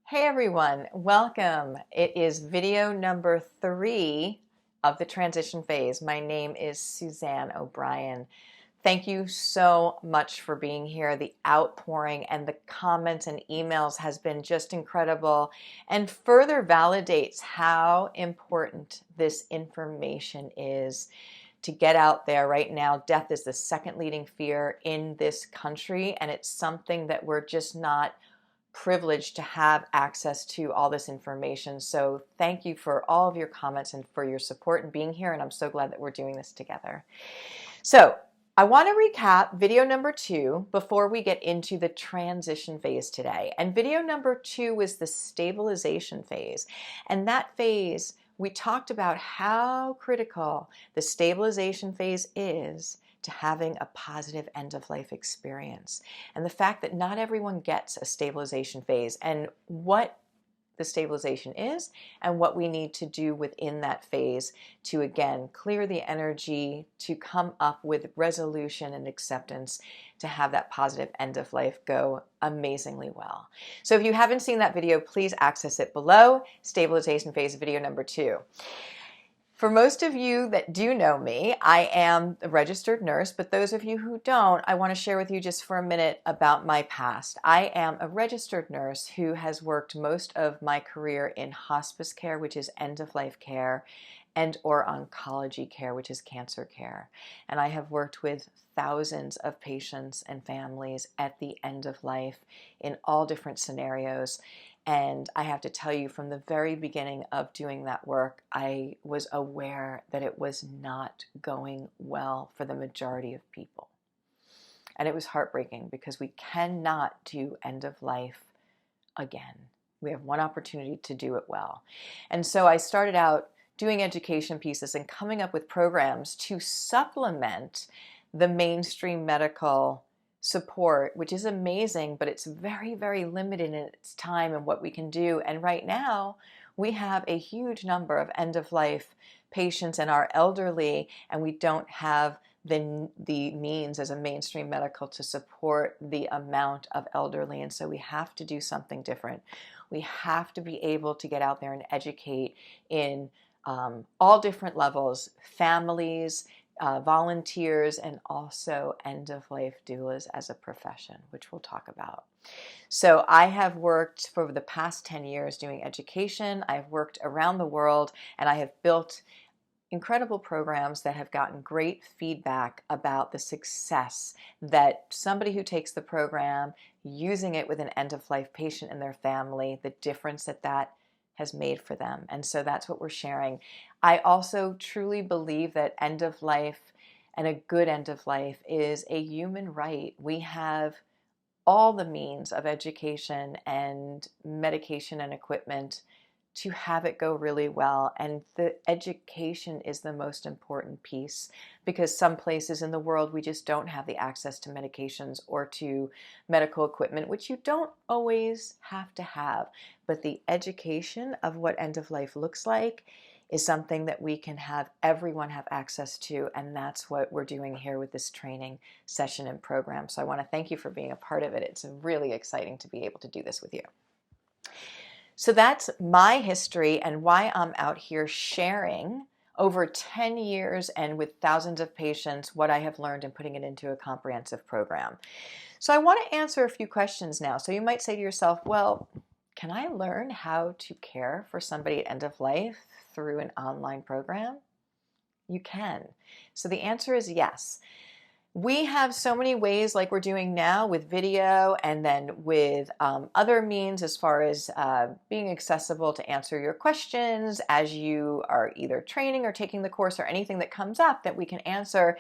Hey everyone, welcome. It is video number 3 of the transition phase. My name is Suzanne O'Brien. Thank you so much for being here. The outpouring and the comments and emails has been just incredible and further validates how important this information is to get out there right now. Death is the second leading fear in this country, and it's something that we're just not privileged to have access to all this information. So thank you for all of your comments and for your support and being here. And I'm so glad that we're doing this together. So I want to recap video number 2 before we get into the transition phase today. And video number 2 was the stabilization phase. And that phase, we talked about how critical the stabilization phase is to having a positive end-of-life experience. And the fact that not everyone gets a stabilization phase and what the stabilization is and what we need to do within that phase to, again, clear the energy, to come up with resolution and acceptance to have that positive end of life go amazingly well. So if you haven't seen that video, please access it below. Stabilization phase video number 2. For most of you that do know me, I am a registered nurse, but those of you who don't, I want to share with you just for a minute about my past. I am a registered nurse who has worked most of my career in hospice care, which is end-of-life care, and or oncology care, which is cancer care. And I have worked with thousands of patients and families at the end of life in all different scenarios. And I have to tell you, from the very beginning of doing that work, I was aware that it was not going well for the majority of people. And it was heartbreaking because we cannot do end of life again. We have one opportunity to do it well. And so I started out doing education pieces and coming up with programs to supplement the mainstream medical support, which is amazing, but it's very, very limited in its time and what we can do. And right now, we have a huge number of end-of-life patients and are elderly, and we don't have the means as a mainstream medical to support the amount of elderly. And so we have to do something different. We have to be able to get out there and educate in all different levels, families, volunteers, and also end-of-life doulas as a profession, which we'll talk about. So I have worked for the past 10 years doing education. I've worked around the world, and I have built incredible programs that have gotten great feedback about the success that somebody who takes the program, using it with an end-of-life patient and their family, the difference that that has made for them. And so that's what we're sharing. I also truly believe that end of life and a good end of life is a human right. We have all the means of education and medication and equipment to have it go really well. And the education is the most important piece, because some places in the world we just don't have the access to medications or to medical equipment, which you don't always have to have. But the education of what end of life looks like is something that we can have everyone have access to, and that's what we're doing here with this training session and program. So I want to thank you for being a part of it. It's really exciting to be able to do this with you. So that's my history and why I'm out here sharing over 10 years and with thousands of patients what I have learned and putting it into a comprehensive program. So I want to answer a few questions now. So you might say to yourself, well, can I learn how to care for somebody at end of life through an online program? You can. So the answer is yes. We have so many ways, like we're doing now with video and then with other means, as far as being accessible to answer your questions as you are either training or taking the course, or anything that comes up that we can answer.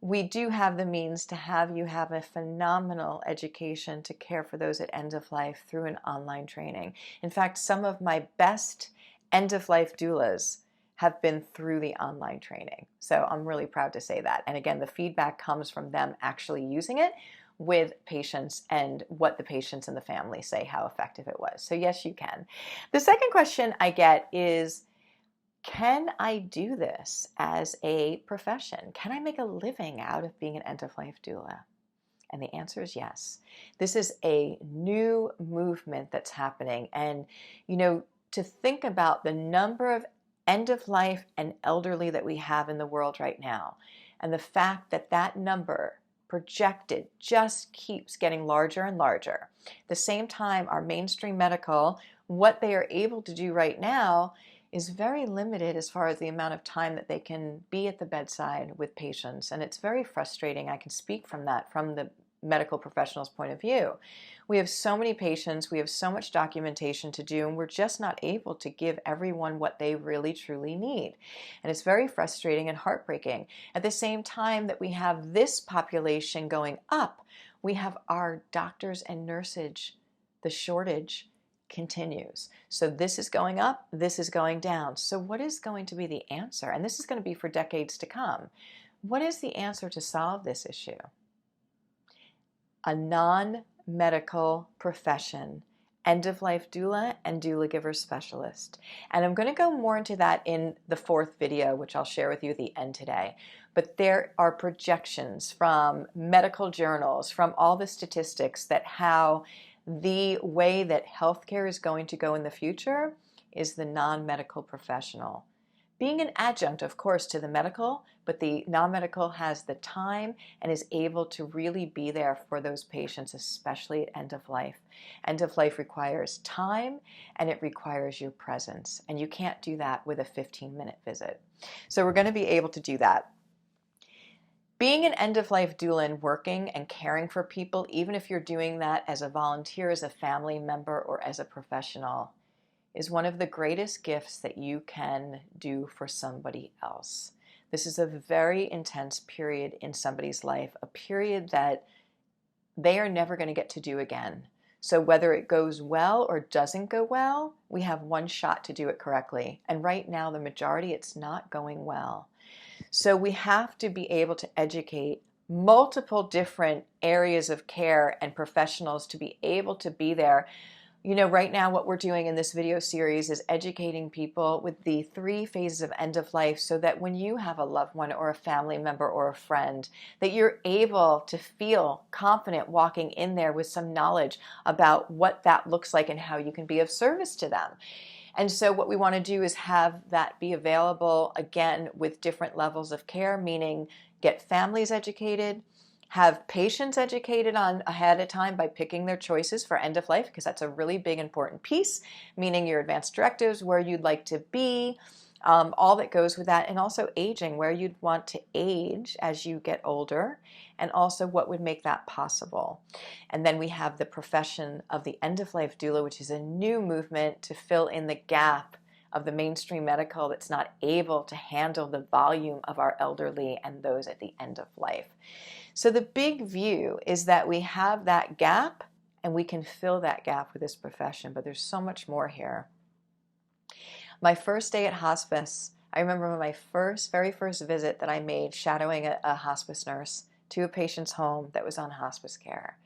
We do have the means to have you have a phenomenal education to care for those at end of life through an online training. In fact, some of my best end of life doulas have been through the online training. So I'm really proud to say that. And again, the feedback comes from them actually using it with patients and what the patients and the family say how effective it was. So yes, you can. The second question I get is, can I do this as a profession? Can I make a living out of being an end-of-life doula? And the answer is yes. This is a new movement that's happening. And, to think about the number of end of life and elderly that we have in the world right now, and the fact that that number projected just keeps getting larger and larger. At the same time, our mainstream medical, what they are able to do right now is very limited as far as the amount of time that they can be at the bedside with patients. And it's very frustrating. I can speak from that, from the medical professional's point of view. We have so many patients, we have so much documentation to do, and we're just not able to give everyone what they really truly need. And it's very frustrating and heartbreaking. At the same time that we have this population going up, we have our doctors and nurses. The shortage continues. So this is going up, this is going down. So what is going to be the answer? And this is going to be for decades to come. What is the answer to solve this issue? A non-medical profession, end-of-life doula and doula giver specialist. And I'm going to go more into that in the 4th video, which I'll share with you at the end today. But there are projections from medical journals, from all the statistics, that how the way that healthcare is going to go in the future is the non-medical professional. Being an adjunct, of course, to the medical, but the non-medical has the time and is able to really be there for those patients, especially at end of life. End of life requires time and it requires your presence, and you can't do that with a 15-minute visit. So we're going to be able to do that. Being an end-of-life doula and working and caring for people, even if you're doing that as a volunteer, as a family member, or as a professional, is one of the greatest gifts that you can do for somebody else. This is a very intense period in somebody's life, a period that they are never going to get to do again. So whether it goes well or doesn't go well, we have one shot to do it correctly. And right now, the majority, it's not going well. So we have to be able to educate multiple different areas of care and professionals to be able to be there. Right now what we're doing in this video series is educating people with the 3 phases of end of life, so that when you have a loved one or a family member or a friend, that you're able to feel confident walking in there with some knowledge about what that looks like and how you can be of service to them. And so what we want to do is have that be available, again, with different levels of care, meaning get families educated, have patients educated on ahead of time by picking their choices for end of life, because that's a really big important piece, meaning your advanced directives, where you'd like to be, all that goes with that, and also aging, where you'd want to age as you get older, and also what would make that possible. And then we have the profession of the end-of-life doula, which is a new movement to fill in the gap of the mainstream medical that's not able to handle the volume of our elderly and those at the end of life. So the big view is that we have that gap and we can fill that gap with this profession, but there's so much more here. My first day at hospice, I remember my very first visit that I made shadowing a hospice nurse to a patient's home that was on hospice care.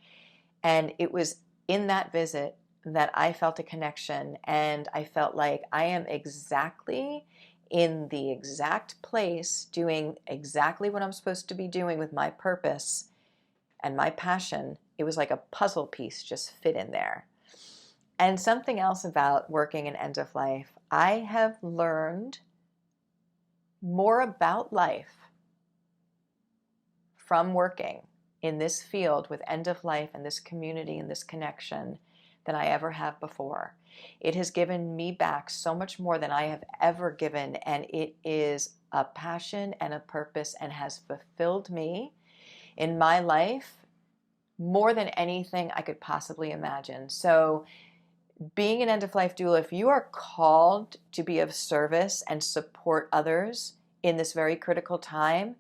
And it was in that visit that I felt a connection, and I felt like I am exactly in the exact place doing exactly what I'm supposed to be doing with my purpose and my passion. It was like a puzzle piece just fit in there. And something else about working in end of life, I have learned more about life from working in this field with end of life and this community and this connection than I ever have before. It has given me back so much more than I have ever given, and it is a passion and a purpose and has fulfilled me in my life more than anything I could possibly imagine. So being an end-of-life doula, if you are called to be of service and support others in this very critical time,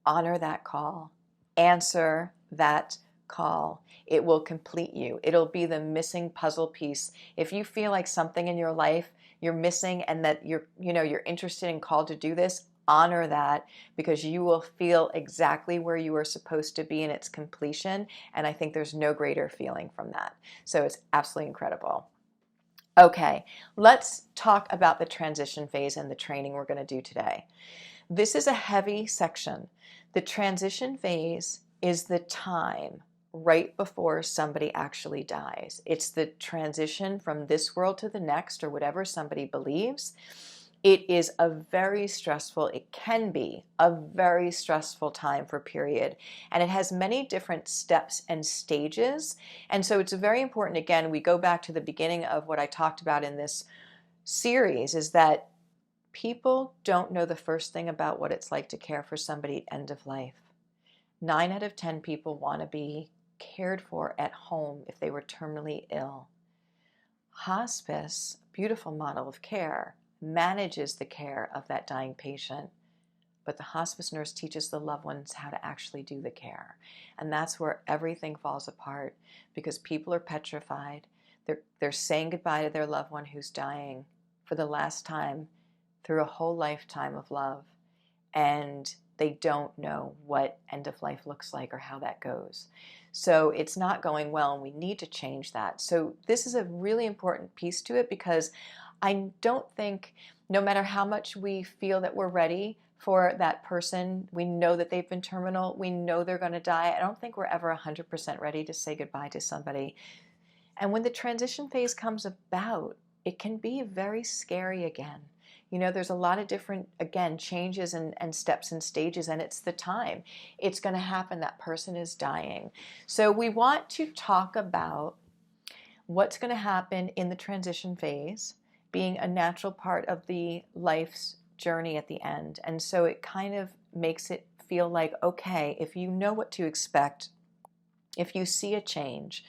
honor that call. Answer that call. It will complete you. It'll be the missing puzzle piece. If you feel like something in your life you're missing and that you're interested and called to do this, honor that, because you will feel exactly where you are supposed to be in its completion. And I think there's no greater feeling from that. So it's absolutely incredible. Okay, let's talk about the transition phase and the training we're going to do today. This is a heavy section. The transition phase is the time right before somebody actually dies. It's the transition from this world to the next, or whatever somebody believes. It is a very stressful, it can be a very stressful time for period. And it has many different steps and stages. And so it's very important, again, we go back to the beginning of what I talked about in this series, is that people don't know the first thing about what it's like to care for somebody at end of life. 9 out of 10 people want to be cared for at home if they were terminally ill. Hospice, beautiful model of care, manages the care of that dying patient, but the hospice nurse teaches the loved ones how to actually do the care. And that's where everything falls apart, because people are petrified. They're saying goodbye to their loved one who's dying for the last time through a whole lifetime of love, and they don't know what end of life looks like or how that goes. So it's not going well, and we need to change that. So this is a really important piece to it, because I don't think, no matter how much we feel that we're ready for that person, we know that they've been terminal, we know they're going to die, I don't think we're ever 100% ready to say goodbye to somebody. And when the transition phase comes about, it can be very scary again. You know, there's a lot of different, again, changes and steps and stages, and it's the time. It's going to happen. That person is dying. So we want to talk about what's going to happen in the transition phase, being a natural part of the life's journey at the end. And so it kind of makes it feel like, okay, if you know what to expect, if you see a change,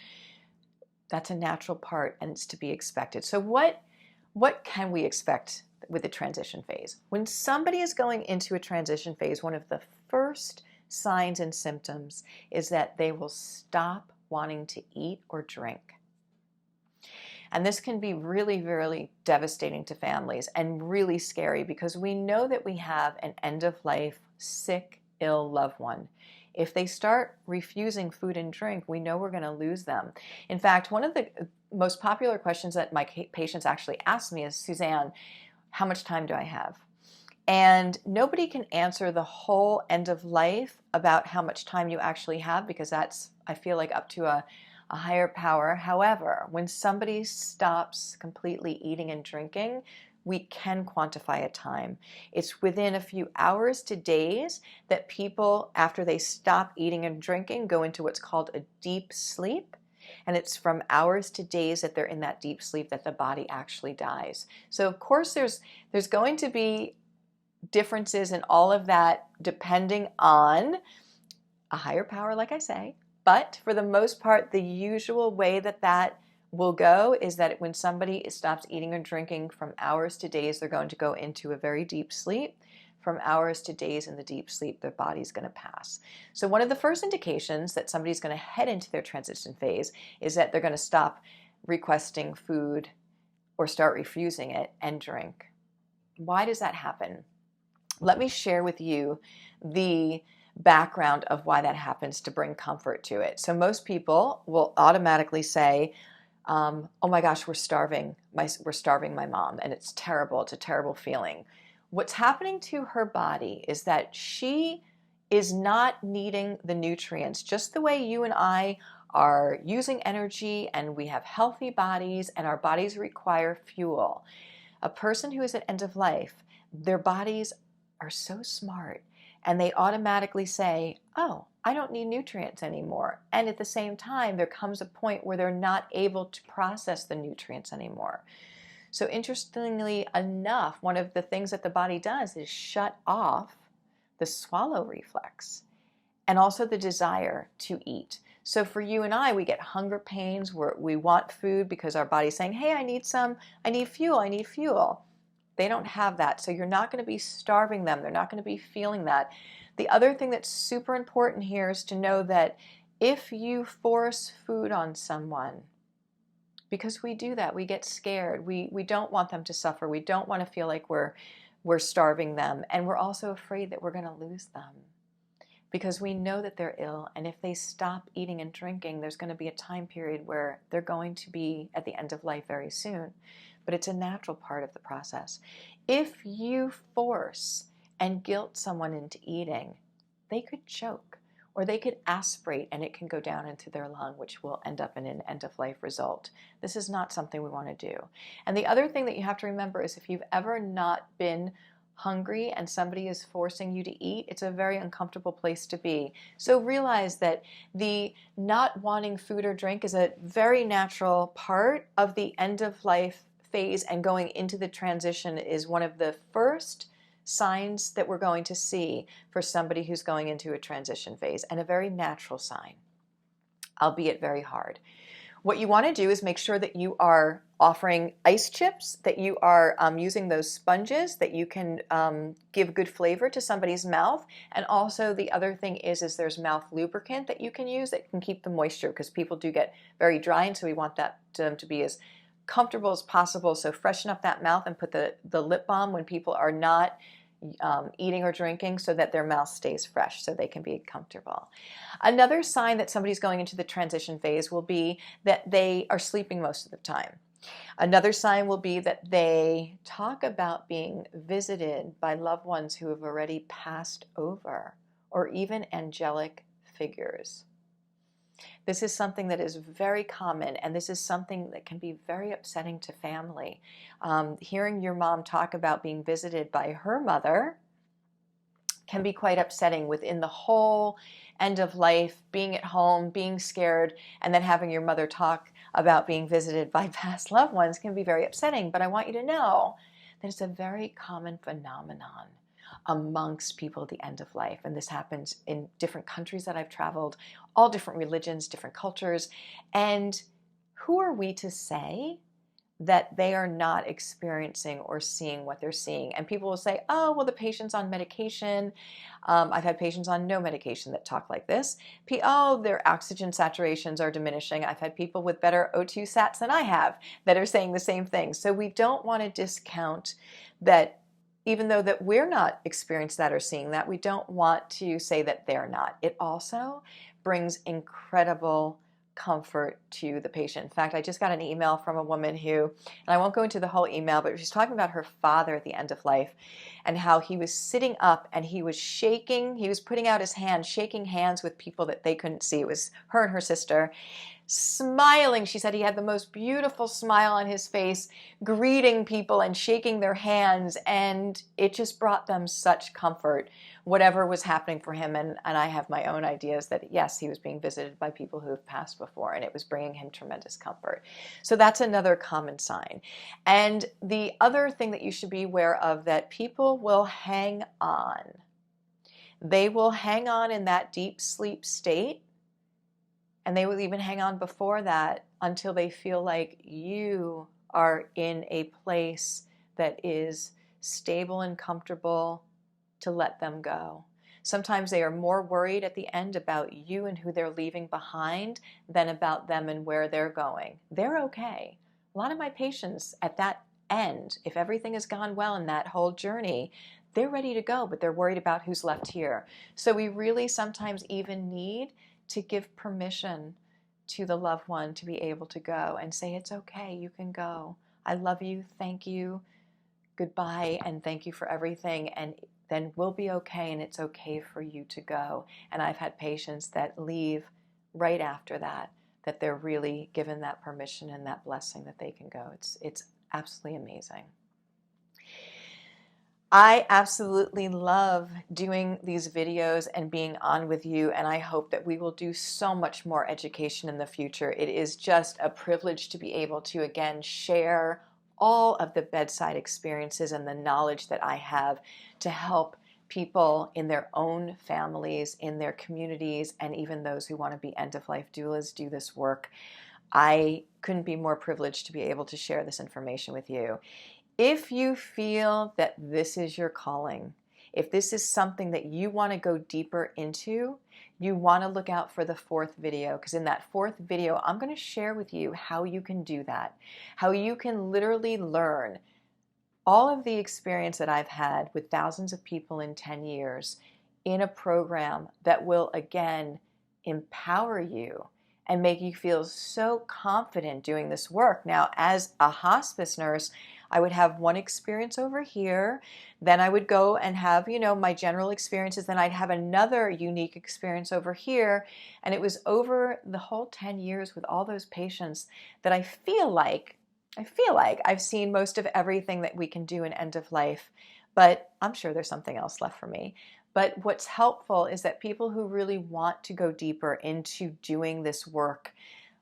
that's a natural part, and it's to be expected. So what can we expect with the transition phase? When somebody is going into a transition phase, one of the first signs and symptoms is that they will stop wanting to eat or drink. And this can be really, really devastating to families and really scary, because we know that we have an end-of-life, sick, ill loved one. If they start refusing food and drink, we know we're going to lose them. In fact, one of the most popular questions that my patients actually ask me is, Suzanne, how much time do I have? And nobody can answer the whole end of life about how much time you actually have, because that's, I feel like, up to a higher power. However, when somebody stops completely eating and drinking, we can quantify a time. It's within a few hours to days that people, after they stop eating and drinking, go into what's called a deep sleep. And it's from hours to days that they're in that deep sleep that the body actually dies. So of course there's going to be differences in all of that depending on a higher power, like I say. But for the most part, the usual way that will go is that when somebody stops eating or drinking, from hours to days, they're going to go into a very deep sleep. From hours to days in the deep sleep, their body's going to pass. So one of the first indications that somebody's going to head into their transition phase is that they're going to stop requesting food or start refusing it and drink. Why does that happen? Let me share with you the background of why that happens to bring comfort to it. So most people will automatically say, oh my gosh, we're starving my mom, and it's terrible. It's a terrible feeling. What's happening to her body is that she is not needing the nutrients, just the way you and I are using energy, and we have healthy bodies, and our bodies require fuel. A person who is at end of life, their bodies are so smart, and they automatically say, oh, I don't need nutrients anymore. And at the same time, there comes a point where they're not able to process the nutrients anymore. So interestingly enough, one of the things that the body does is shut off the swallow reflex and also the desire to eat. So for you and I, we get hunger pains where we want food because our body's saying, hey, I need fuel. They don't have that. So you're not going to be starving them. They're not going to be feeling that. The other thing that's super important here is to know that if you force food on someone, because we do that, we get scared. We don't want them to suffer. We don't want to feel like we're starving them. And we're also afraid that we're going to lose them, because we know that they're ill. And if they stop eating and drinking, there's going to be a time period where they're going to be at the end of life very soon. But it's a natural part of the process. If you force and guilt someone into eating, they could choke, or they could aspirate and it can go down into their lung, which will end up in an end-of-life result. This is not something we want to do. And the other thing that you have to remember is if you've ever not been hungry and somebody is forcing you to eat, it's a very uncomfortable place to be. So realize that the not wanting food or drink is a very natural part of the end-of-life phase, and going into the transition is one of the first signs that we're going to see for somebody who's going into a transition phase, and a very natural sign, albeit very hard. What you want to do is make sure that you are offering ice chips, that you are using those sponges that you can give good flavor to somebody's mouth. And also the other thing is there's mouth lubricant that you can use that can keep the moisture, because people do get very dry, and so we want that to be as comfortable as possible. So freshen up that mouth and put the lip balm when people are not eating or drinking, so that their mouth stays fresh so they can be comfortable. Another sign that somebody's going into the transition phase will be that they are sleeping most of the time. Another sign will be that they talk about being visited by loved ones who have already passed over, or even angelic figures. This is something that is very common, and this is something that can be very upsetting to family. Hearing your mom talk about being visited by her mother can be quite upsetting within the whole end of life, being at home, being scared, and then having your mother talk about being visited by past loved ones can be very upsetting. But I want you to know that it's a very common phenomenon amongst people at the end of life. And this happens in different countries that I've traveled, all different religions, different cultures. And who are we to say that they are not experiencing or seeing what they're seeing? And people will say, oh, well, the patient's on medication. I've had patients on no medication that talk like this. Oh, their oxygen saturations are diminishing. I've had people with better O2 sats than I have that are saying the same thing. So we don't want to discount that. Even though that we're not experiencing that or seeing that, we don't want to say that they're not. It also brings incredible comfort to the patient. In fact, I just got an email from a woman who, and I won't go into the whole email, but she's talking about her father at the end of life and how he was sitting up and he was shaking. He was putting out his hand, shaking hands with people that they couldn't see. It was her and her sister. Smiling. She said he had the most beautiful smile on his face, greeting people and shaking their hands, and it just brought them such comfort, whatever was happening for him. And I have my own ideas that, yes, he was being visited by people who have passed before, and it was bringing him tremendous comfort. So that's another common sign. And the other thing that you should be aware of, that people will hang on. They will hang on in that deep sleep state. And they will even hang on before that until they feel like you are in a place that is stable and comfortable to let them go. Sometimes they are more worried at the end about you and who they're leaving behind than about them and where they're going. They're okay. A lot of my patients at that end, if everything has gone well in that whole journey, they're ready to go, but they're worried about who's left here. So we really sometimes even need to give permission to the loved one to be able to go and say, it's okay, you can go. I love you, thank you, goodbye, and thank you for everything, and then we'll be okay, and it's okay for you to go. And I've had patients that leave right after that, that they're really given that permission and that blessing that they can go. It's absolutely amazing. I absolutely love doing these videos and being on with you, and I hope that we will do so much more education in the future. It is just a privilege to be able to, again, share all of the bedside experiences and the knowledge that I have to help people in their own families, in their communities, and even those who want to be end-of-life doulas do this work. I couldn't be more privileged to be able to share this information with you. If you feel that this is your calling, if this is something that you want to go deeper into, you want to look out for the fourth video, because in that fourth video, I'm going to share with you how you can do that, how you can literally learn all of the experience that I've had with thousands of people in 10 years in a program that will, again, empower you and make you feel so confident doing this work. Now, as a hospice nurse, I would have one experience over here, then I would go and have, my general experiences, then I'd have another unique experience over here. And it was over the whole 10 years with all those patients that I feel like I've seen most of everything that we can do in end of life, but I'm sure there's something else left for me. But what's helpful is that people who really want to go deeper into doing this work,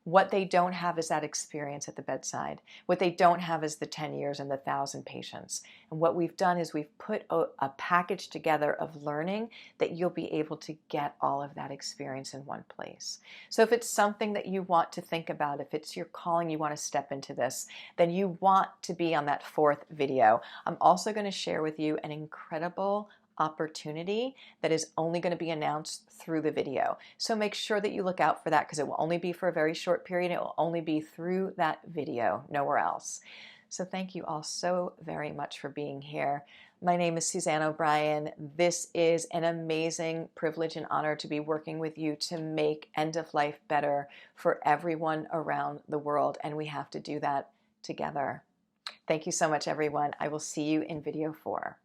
what they don't have is that experience at the bedside. What they don't have is the 10 years and the 1,000 patients. And what we've done is we've put a package together of learning that you'll be able to get all of that experience in one place. So if it's something that you want to think about, if it's your calling, you want to step into this, then you want to be on that 4th video. I'm also going to share with you an incredible opportunity that is only going to be announced through the video. So make sure that you look out for that, because it will only be for a very short period. It will only be through that video, nowhere else. So thank you all so very much for being here. My name is Suzanne O'Brien. This is an amazing privilege and honor to be working with you to make end of life better for everyone around the world, and we have to do that together. Thank you so much, everyone. I will see you in video 4.